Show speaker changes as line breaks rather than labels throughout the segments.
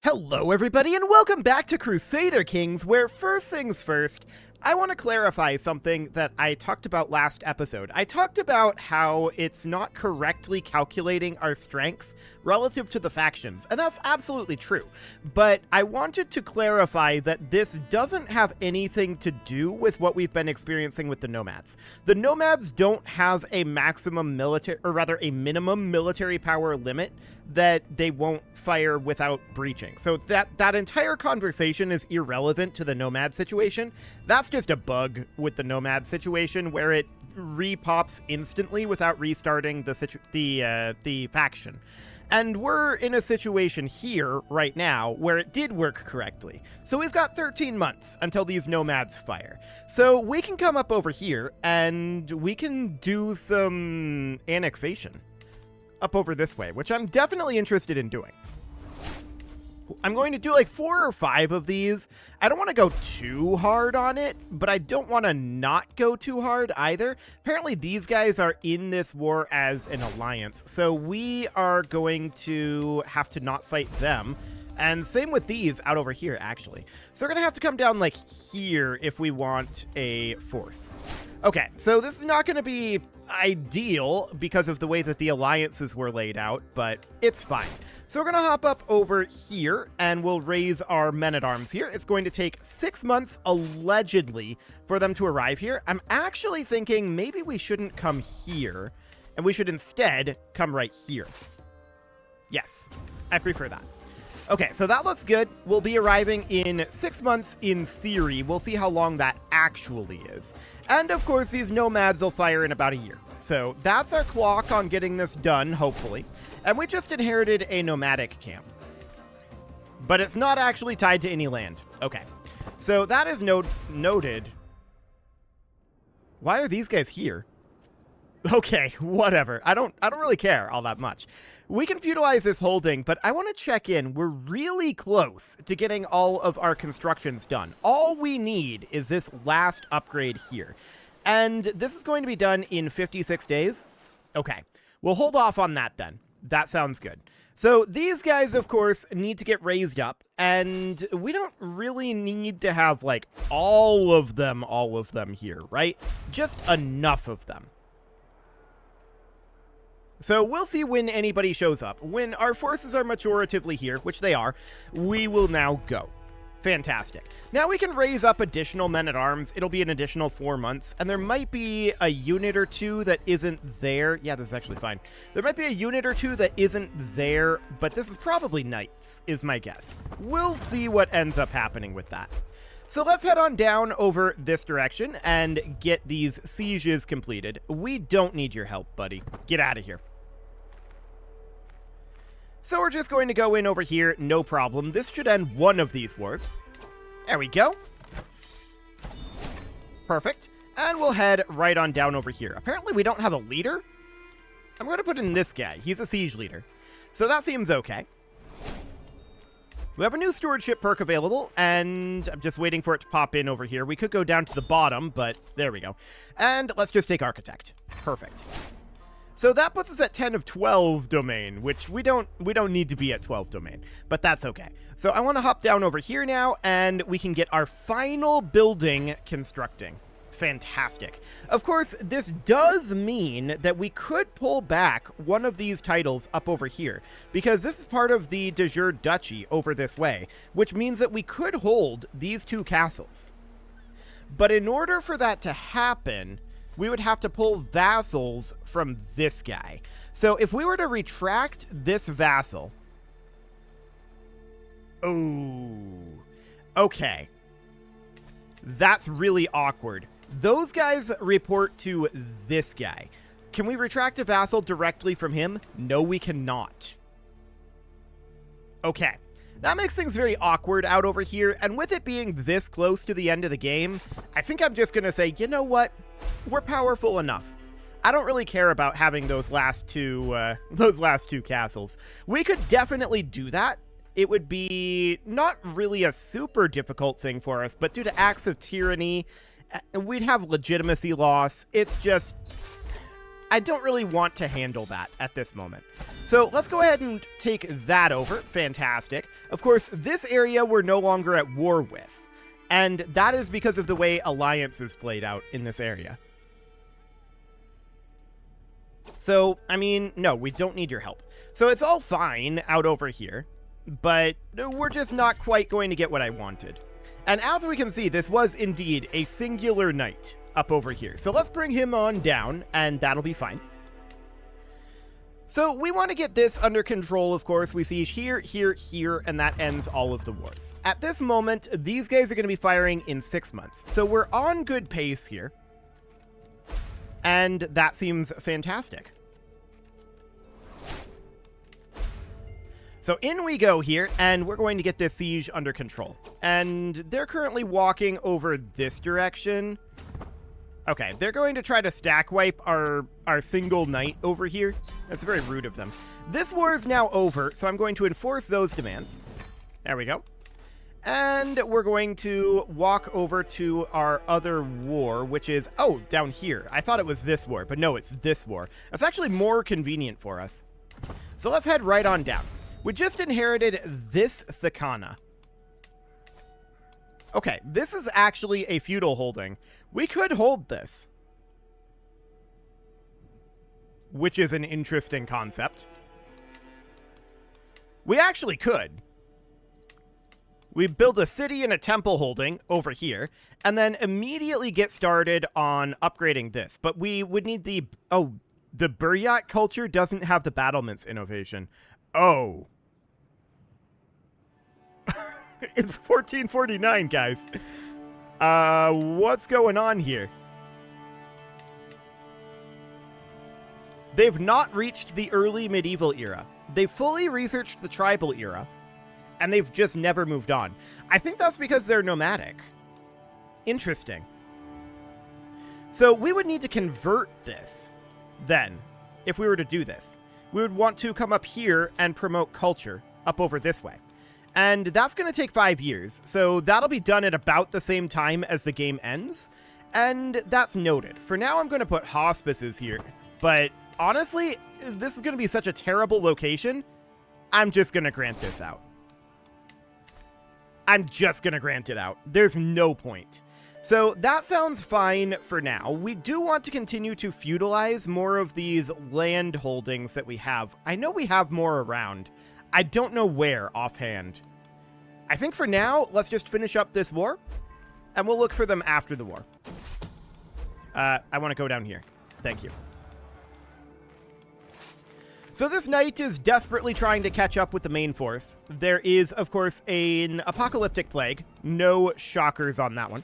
Hello everybody and welcome back to Crusader Kings, where first things first, I want to clarify something that I talked about last episode. I talked about how it's not correctly calculating our strength relative to the factions, and that's absolutely true. But I wanted to clarify that this doesn't have anything to do with what we've been experiencing with the nomads. The nomads don't have a maximum military, or rather a minimum military power limit that they won't fire without breaching. So that entire conversation is irrelevant to the nomad situation. That's just a bug with the nomad situation where it repops instantly without restarting the faction. And we're in a situation here right now where it did work correctly. So we've got 13 months until these nomads fire. So we can come up over here and we can do some annexation up over this way, which I'm definitely interested in doing. I'm going to do like 4 or 5 of these. I don't want to go too hard on it, but I don't want to not go too hard either. Apparently these guys are in this war as an alliance, so we are going to have to not fight them. And same with these out over here, actually. So we're going to have to come down like here if we want a 4th. Okay, so this is not going to be ideal because of the way that the alliances were laid out, but it's fine. So we're going to hop up over here and we'll raise our men-at-arms here. It's going to take 6 months, allegedly, for them to arrive here. I'm actually thinking maybe we shouldn't come here and we should instead come right here. Yes, I prefer that. Okay, so that looks good. We'll be arriving in 6 months in theory. We'll see how long that actually is. And of course, these nomads will fire in about a year. So that's our clock on getting this done, hopefully. And we just inherited a nomadic camp. But it's not actually tied to any land. Okay, so that is noted. Why are these guys here? Okay, whatever. I don't really care all that much. We can feudalize this holding, but I want to check in. We're really close to getting all of our constructions done. All we need is this last upgrade here. And this is going to be done in 56 days. Okay, we'll hold off on that then. That sounds good. So these guys, of course, need to get raised up, and we don't really need to have, like, all of them here, right? Just enough of them. So we'll see when anybody shows up. When our forces are maturatively here, which they are, we will now go. Fantastic. Now we can raise up additional men-at-arms. It'll be an additional 4 months, and there might be a unit or two that isn't there. Yeah, this is actually fine. There might be a unit or two that isn't there, but this is probably knights, is my guess. We'll see what ends up happening with that. So let's head on down over this direction and get these sieges completed. We don't need your help, buddy. Get out of here. So we're just going to go in over here, no problem. This should end one of these wars. There we go. Perfect. And we'll head right on down over here. Apparently we don't have a leader. I'm going to put in this guy. He's a siege leader. So that seems okay. We have a new stewardship perk available, and I'm just waiting for it to pop in over here. We could go down to the bottom, but there we go. And let's just take architect. Perfect. So that puts us at 10 of 12 domain, which we don't need to be at 12 domain, but that's okay. So I want to hop down over here now, and we can get our final building constructing. Fantastic. Of course, this does mean that we could pull back one of these titles up over here, because this is part of the de jure duchy over this way, which means that we could hold these 2 castles. But in order for that to happen, we would have to pull vassals from this guy. So if we were to retract this vassal... Oh, okay. That's really awkward. Those guys report to this guy. Can we retract a vassal directly from him? No, we cannot. Okay. That makes things very awkward out over here, and with it being this close to the end of the game, I think I'm just going to say, you know what? We're powerful enough. I don't really care about having those last two castles. We could definitely do that. It would be not really a super difficult thing for us, but due to acts of tyranny, we'd have legitimacy loss. It's just... I don't really want to handle that at this moment. So let's go ahead and take that over. Fantastic. Of course, this area we're no longer at war with. And that is because of the way alliances played out in this area. So, I mean, no, we don't need your help. So it's all fine out over here, but we're just not quite going to get what I wanted. And as we can see, this was indeed a singular knight up over here. So let's bring him on down, and that'll be fine. So we want to get this under control, of course. We siege here, here, here, and that ends all of the wars. At this moment, these guys are going to be firing in 6 months. So we're on good pace here. And that seems fantastic. So in we go here, and we're going to get this siege under control. And they're currently walking over this direction. Okay, they're going to try to stack wipe our single knight over here. That's very rude of them. This war is now over, so I'm going to enforce those demands. There we go. And we're going to walk over to our other war, which is, oh, down here. I thought it was this war, but no, it's this war. That's actually more convenient for us. So let's head right on down. We just inherited this Thakana. Okay, this is actually a feudal holding. We could hold this, which is an interesting concept. We actually could. We build a city and a temple holding over here, and then immediately get started on upgrading this. But we would need the... Oh, the Buryat culture doesn't have the battlements innovation. Oh. It's 1449, guys. What's going on here? They've not reached the early medieval era. They fully researched the tribal era, and they've just never moved on. I think that's because they're nomadic. Interesting. So we would need to convert this, then, if we were to do this. We would want to come up here and promote culture up over this way. And that's going to take 5 years, so that'll be done at about the same time as the game ends, and that's noted. For now, I'm going to put hospices here, but honestly, this is going to be such a terrible location, I'm just going to grant this out. I'm just going to grant it out. There's no point. So that sounds fine for now. We do want to continue to feudalize more of these land holdings that we have. I know we have more around. I don't know where offhand. I think for now, let's just finish up this war, and we'll look for them after the war. I want to go down here. Thank you. So this knight is desperately trying to catch up with the main force. There is, of course, an apocalyptic plague. No shockers on that one.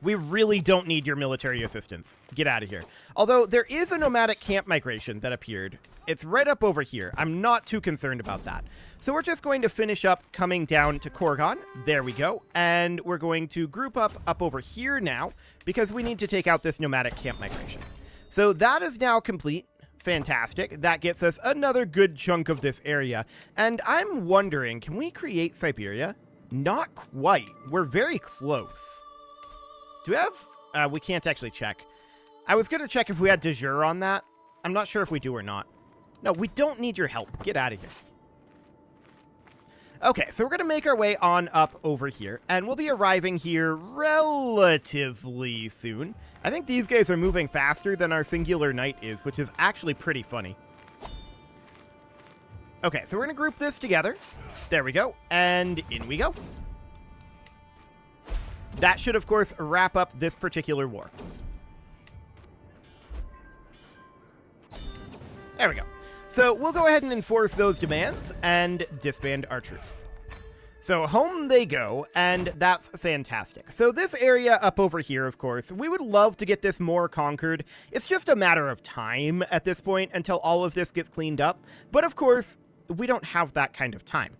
We really don't need your military assistance. Get out of here. Although there is a nomadic camp migration that appeared. It's right up over here. I'm not too concerned about that. So we're just going to finish up coming down to Korgon. There we go. And we're going to group up over here now because we need to take out this nomadic camp migration. So that is now complete. Fantastic. That gets us another good chunk of this area. And I'm wondering, can we create Siberia? Not quite. We're very close. Do we have... we can't actually check. I was going to check if we had de jure on that. I'm not sure if we do or not. No, we don't need your help. Get out of here. Okay, so we're going to make our way on up over here, and we'll be arriving here relatively soon. I think these guys are moving faster than our singular knight is, which is actually pretty funny. Okay, so we're going to group this together. There we go, and in we go. That should, of course, wrap up this particular war. There we go. So we'll go ahead and enforce those demands and disband our troops. So home they go, and that's fantastic. So this area up over here, of course, we would love to get this more conquered. It's just a matter of time at this point until all of this gets cleaned up. But of course, we don't have that kind of time.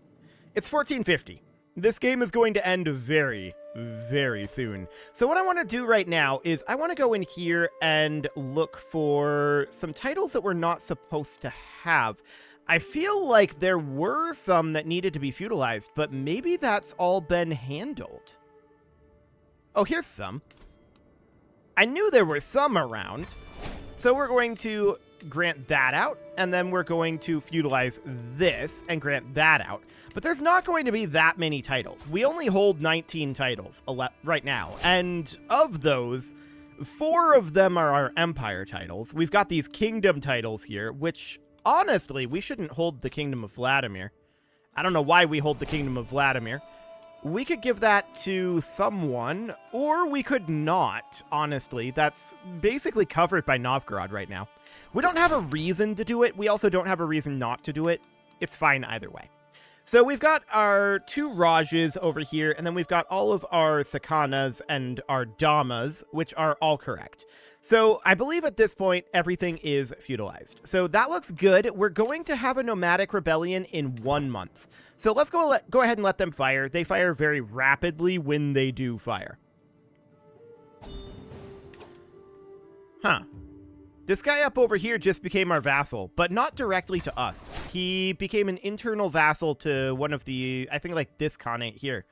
It's 1450. This game is going to end very, very soon. So what I want to do right now is I want to go in here and look for some titles that we're not supposed to have. I feel like there were some that needed to be feudalized, but maybe that's all been handled. Oh, here's some. I knew there were some around. So we're going to grant that out, and then we're going to feudalize this and grant that out. But there's not going to be that many titles. We only hold 19 titles right now, and of those, 4 of them are our empire titles. We've got these kingdom titles here, which, honestly, we shouldn't hold the Kingdom of Vladimir. I don't know why we hold the Kingdom of Vladimir. We could give that to someone, or we could not, honestly. That's basically covered by Novgorod right now. We don't have a reason to do it. We also don't have a reason not to do it. It's fine either way. So we've got our 2 Rajas over here, and then we've got all of our Thakanas and our Damas, which are all correct. So I believe at this point, everything is feudalized. So that looks good. We're going to have a nomadic rebellion in 1 month. So let's go ahead and let them fire. They fire very rapidly when they do fire. Huh. This guy up over here just became our vassal, but not directly to us. He became an internal vassal to one of the, I think like this Khanate here.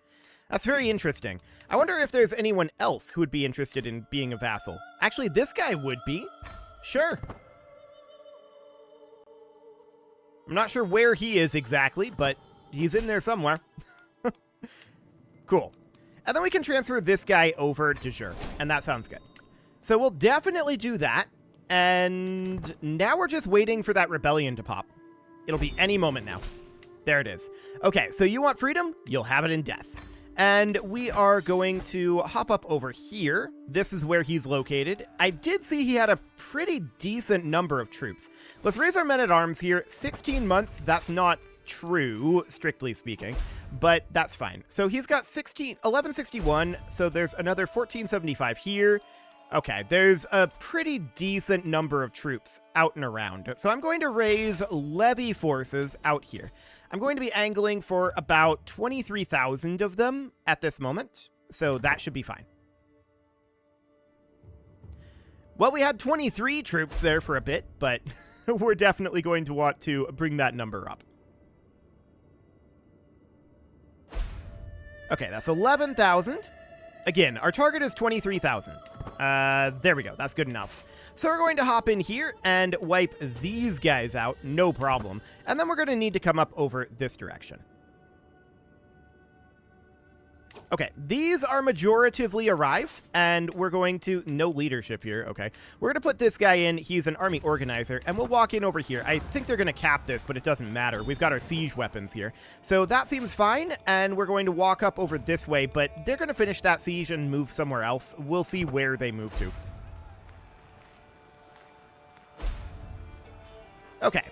That's very interesting. I wonder if there's anyone else who would be interested in being a vassal. Actually, this guy would be. Sure. I'm not sure where he is exactly, but he's in there somewhere. Cool. And then we can transfer this guy over to Jur, and that sounds good. So we'll definitely do that. And now we're just waiting for that rebellion to pop. It'll be any moment now. There it is. Okay, so you want freedom? You'll have it in death. And we are going to hop up over here. This is where he's located. I did see he had a pretty decent number of troops. Let's raise our men-at-arms here. 16 months, that's not true, strictly speaking, but that's fine. So he's got 1161, so there's another 1475 here. Okay, there's a pretty decent number of troops out and around. So I'm going to raise levy forces out here. I'm going to be angling for about 23,000 of them at this moment, so that should be fine. Well, we had 23 troops there for a bit, but we're definitely going to want to bring that number up. Okay, that's 11,000. Again, our target is 23,000. There we go. That's good enough. So we're going to hop in here and wipe these guys out, no problem. And then we're going to need to come up over this direction. Okay, these are majoritively arrived, and we're going to... No leadership here, okay. We're going to put this guy in. He's an army organizer, and we'll walk in over here. I think they're going to cap this, but it doesn't matter. We've got our siege weapons here. So that seems fine, and we're going to walk up over this way, but they're going to finish that siege and move somewhere else. We'll see where they move to. Okay.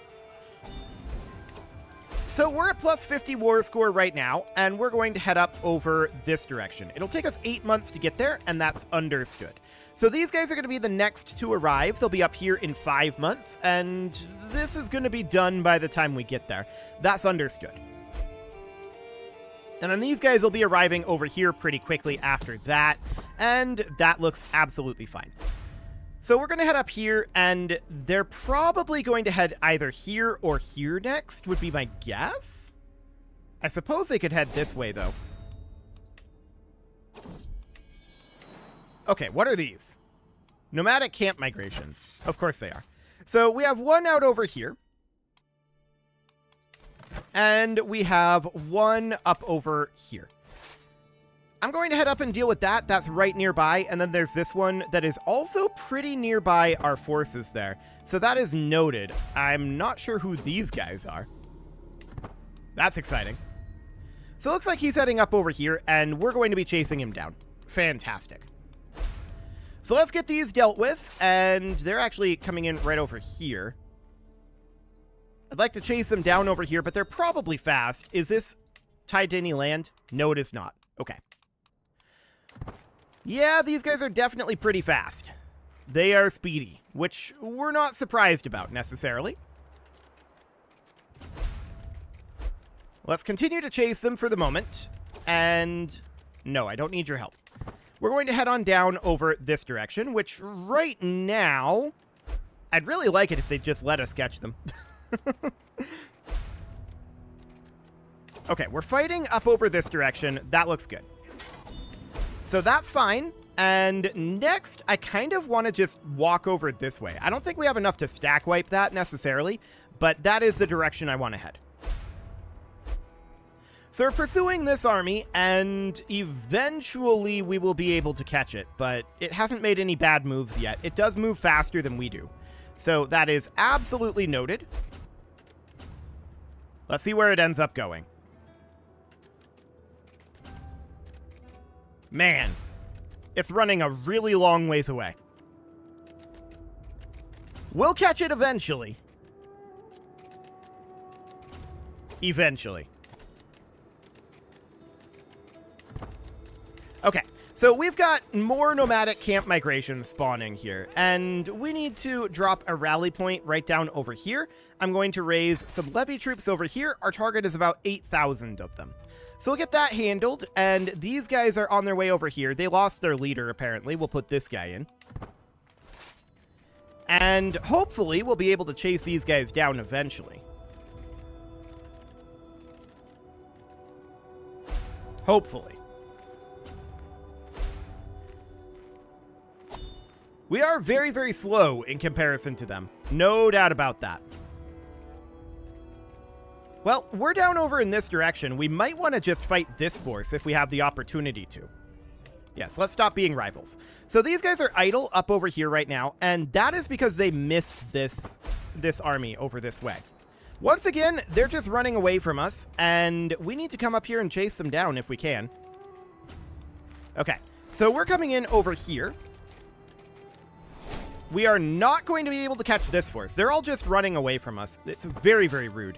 So we're at plus 50 war score right now, and we're going to head up over this direction. It'll take us 8 months to get there, and that's understood. So these guys are going to be the next to arrive. They'll be up here in 5 months, and this is going to be done by the time we get there. That's understood. And then these guys will be arriving over here pretty quickly after that, and that looks absolutely fine. So we're going to head up here, and they're probably going to head either here or here next, would be my guess. I suppose they could head this way, though. Okay, what are these? Nomadic camp migrations. Of course they are. So we have one out over here. And we have one up over here. I'm going to head up and deal with that. That's right nearby. And then there's this one that is also pretty nearby our forces there. So that is noted. I'm not sure who these guys are. That's exciting. So it looks like he's heading up over here, and we're going to be chasing him down. Fantastic. So let's get these dealt with, and they're actually coming in right over here. I'd like to chase them down over here, but they're probably fast. Is this tied to any land? No, it is not. Okay. Yeah, these guys are definitely pretty fast. They are speedy, which we're not surprised about, necessarily. Let's continue to chase them for the moment. And no, I don't need your help. We're going to head on down over this direction, which right now, I'd really like it if they just let us catch them. Okay, we're fighting up over this direction. That looks good. So that's fine. And next, I kind of want to just walk over this way. I don't think we have enough to stack wipe that necessarily, but that is the direction I want to head. So we're pursuing this army, and eventually we will be able to catch it, but it hasn't made any bad moves yet. It does move faster than we do. So that is absolutely noted. Let's see where it ends up going. Man, it's running a really long ways away. We'll catch it eventually. Eventually. Okay, so we've got more nomadic camp migrations spawning here, and we need to drop a rally point right down over here. I'm going to raise some levy troops over here. Our target is about 8,000 of them. So we'll get that handled, and these guys are on their way over here. They lost their leader, apparently. We'll put this guy in. And hopefully we'll be able to chase these guys down eventually. Hopefully. We are very, very slow in comparison to them. No doubt about that. Well, we're down over in this direction. We might want to just fight this force if we have the opportunity to. Yes, let's stop being rivals. So these guys are idle up over here right now, and that is because they missed this army over this way. Once again, they're just running away from us, and we need to come up here and chase them down if we can. Okay, so we're coming in over here. We are not going to be able to catch this force. They're all just running away from us. It's very, very rude.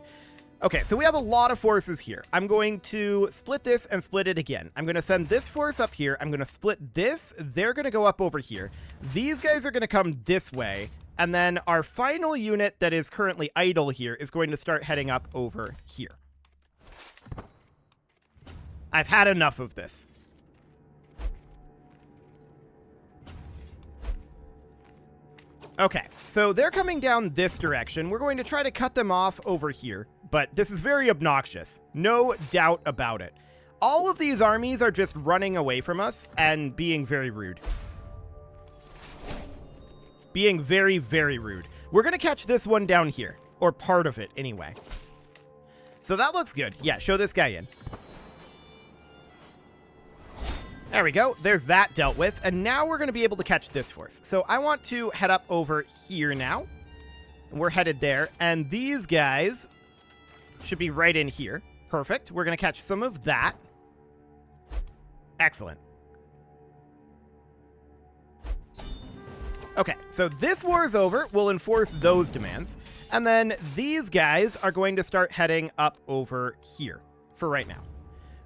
Okay, so we have a lot of forces here. I'm going to split this and split it again. I'm going to send this force up here. I'm going to split this. They're going to go up over here. These guys are going to come this way. And then our final unit that is currently idle here is going to start heading up over here. I've had enough of this. Okay, so they're coming down this direction. We're going to try to cut them off over here, but this is very obnoxious. No doubt about it. All of these armies are just running away from us and being very rude. Being very, very rude. We're going to catch this one down here, or part of it anyway. So that looks good. Yeah, show this guy in. There we go. There's that dealt with. And now we're going to be able to catch this force. So I want to head up over here now. We're headed there. And these guys should be right in here. Perfect. We're going to catch some of that. Excellent. Okay, so this war is over. We'll enforce those demands. And then these guys are going to start heading up over here for right now.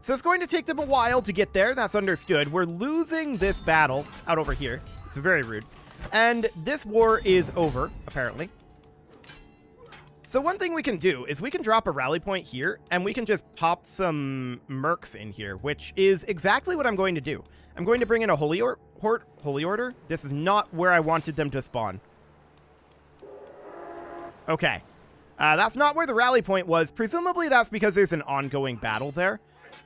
So it's going to take them a while to get there. That's understood. We're losing this battle out over here. It's very rude. And this war is over, apparently. So one thing we can do is we can drop a rally point here, and we can just pop some mercs in here, which is exactly what I'm going to do. I'm going to bring in a Holy Order. This is not where I wanted them to spawn. Okay. That's not where the rally point was. Presumably that's because there's an ongoing battle there.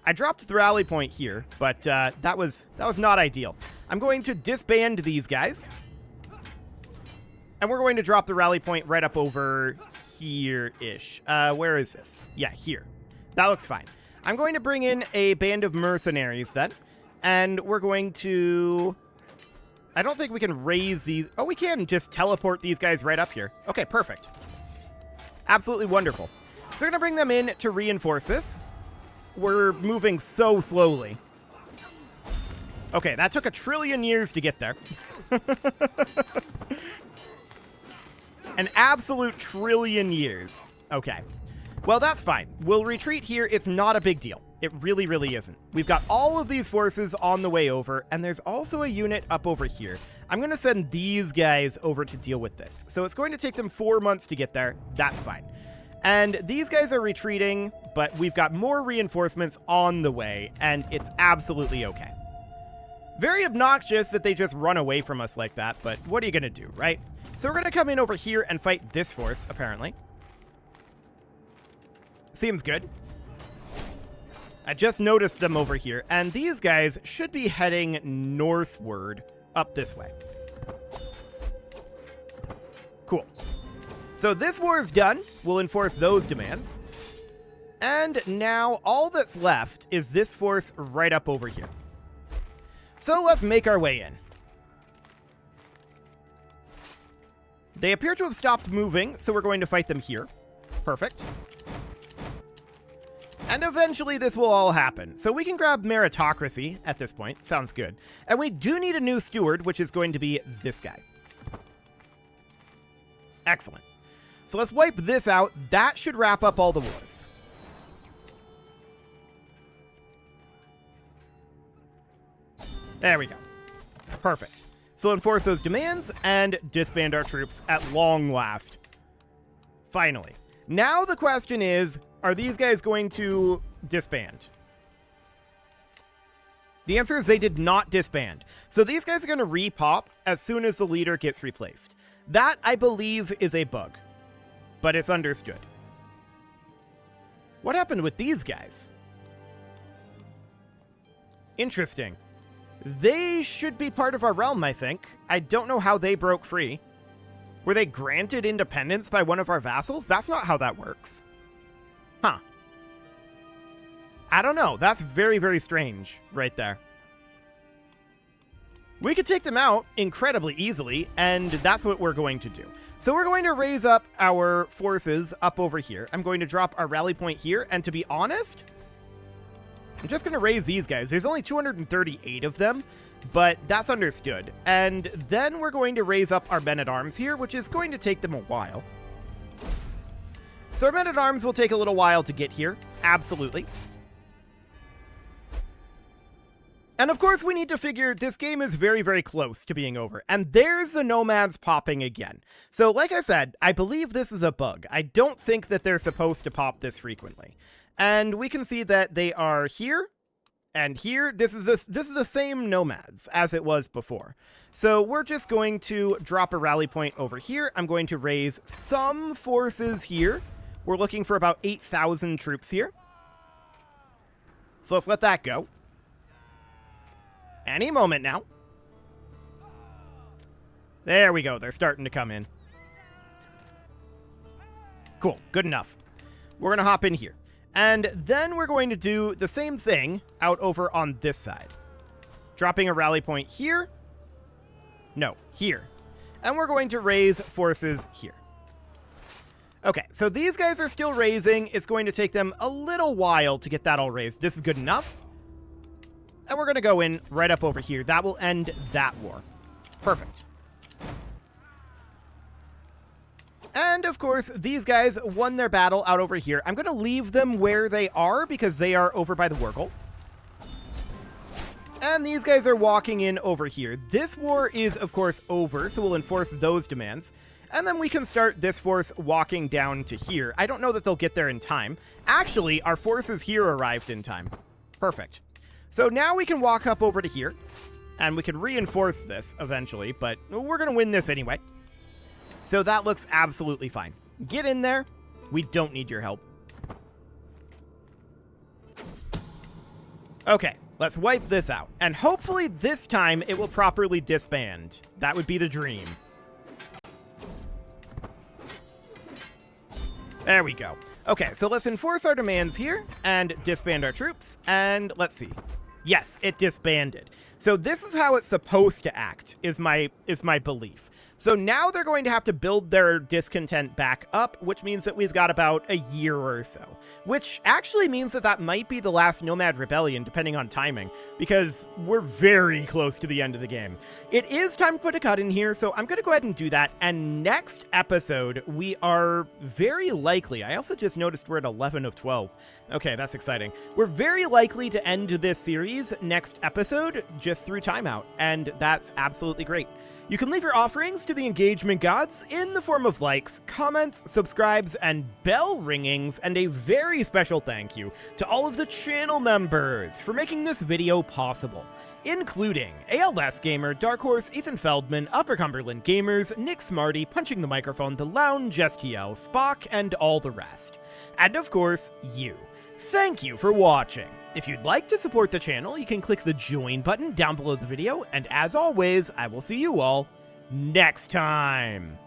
I dropped the rally point here, but that was not ideal. I'm going to disband these guys. And we're going to drop the rally point right up over here-ish. Where is this? Yeah, here. That looks fine. I'm going to bring in a band of mercenaries then. And we're going to... I don't think we can raise these... Oh, we can just teleport these guys right up here. Okay, perfect. Absolutely wonderful. So we're going to bring them in to reinforce this. We're moving so slowly. Okay, that took 1 trillion years to get there. An absolute 1 trillion years. Okay. Well, that's fine. We'll retreat here. It's not a big deal. It really, really isn't. We've got all of these forces on the way over, and there's also a unit up over here. I'm going to send these guys over to deal with this. So it's going to take them 4 months to get there. That's fine. And these guys are retreating, but we've got more reinforcements on the way, and it's absolutely okay. Very obnoxious that they just run away from us like that, but what are you going to do, right? So we're going to come in over here and fight this force, apparently. Seems good. I just noticed them over here, and these guys should be heading northward up this way. Cool. So this war is done. We'll enforce those demands. And now all that's left is this force right up over here. So let's make our way in. They appear to have stopped moving, so we're going to fight them here. Perfect. And eventually this will all happen. So we can grab meritocracy at this point. Sounds good. And we do need a new steward, which is going to be this guy. Excellent. So let's wipe this out. That should wrap up all the wars. There we go. Perfect. So enforce those demands and disband our troops at long last. Finally. Now the question is, are these guys going to disband? The answer is they did not disband. So these guys are going to repop as soon as the leader gets replaced. That, I believe, is a bug. But it's understood. What happened with these guys? Interesting. They should be part of our realm, I think. I don't know how they broke free. Were they granted independence by one of our vassals? That's not how that works. Huh. I don't know. That's very, very strange right there. We could take them out incredibly easily, and that's what we're going to do. So we're going to raise up our forces up over here. I'm going to drop our rally point here, and to be honest, I'm just going to raise these guys. There's only 238 of them, but that's understood. And then we're going to raise up our men-at-arms here, which is going to take them a while. So our men-at-arms will take a little while to get here. Absolutely. And of course, we need to figure this game is very, very close to being over. And there's the nomads popping again. So like I said, I believe this is a bug. I don't think that they're supposed to pop this frequently. And we can see that they are here and here. This is the same nomads as it was before. So we're just going to drop a rally point over here. I'm going to raise some forces here. We're looking for about 8,000 troops here. So let's let that go. Any moment now. There we go. They're starting to come in. Cool. Good enough. We're going to hop in here. And then we're going to do the same thing out over on this side. Dropping a rally point here. No, here. And we're going to raise forces here. Okay, so these guys are still raising. It's going to take them a little while to get that all raised. This is good enough. And we're going to go in right up over here. That will end that war. Perfect. And, of course, these guys won their battle out over here. I'm going to leave them where they are because they are over by the Wurgle. And these guys are walking in over here. This war is, of course, over, so we'll enforce those demands. And then we can start this force walking down to here. I don't know that they'll get there in time. Actually, our forces here arrived in time. Perfect. So now we can walk up over to here. And we can reinforce this eventually, but we're going to win this anyway. So that looks absolutely fine. Get in there. We don't need your help. Okay, let's wipe this out. And hopefully this time it will properly disband. That would be the dream. There we go. Okay, so let's enforce our demands here and disband our troops. And let's see. Yes, it disbanded. So this is how it's supposed to act, is my belief. So now they're going to have to build their discontent back up, which means that we've got about a year or so. Which actually means that that might be the last Nomad Rebellion, depending on timing, because we're very close to the end of the game. It is time to put a cut in here, so I'm going to go ahead and do that. And next episode, we are very likely, I also just noticed we're at 11 of 12. Okay, that's exciting. We're very likely to end this series next episode just through timeout, and that's absolutely great. You can leave your offerings to the engagement gods in the form of likes, comments, subscribes, and bell ringings, and a very special thank you to all of the channel members for making this video possible, including ALS Gamer, Dark Horse, Ethan Feldman, Upper Cumberland Gamers, Nick Smarty, Punching the Microphone, The Lounge, Jestiel, Spock, and all the rest. And of course, you. Thank you for watching. If you'd like to support the channel, you can click the join button down below the video, and as always, I will see you all next time.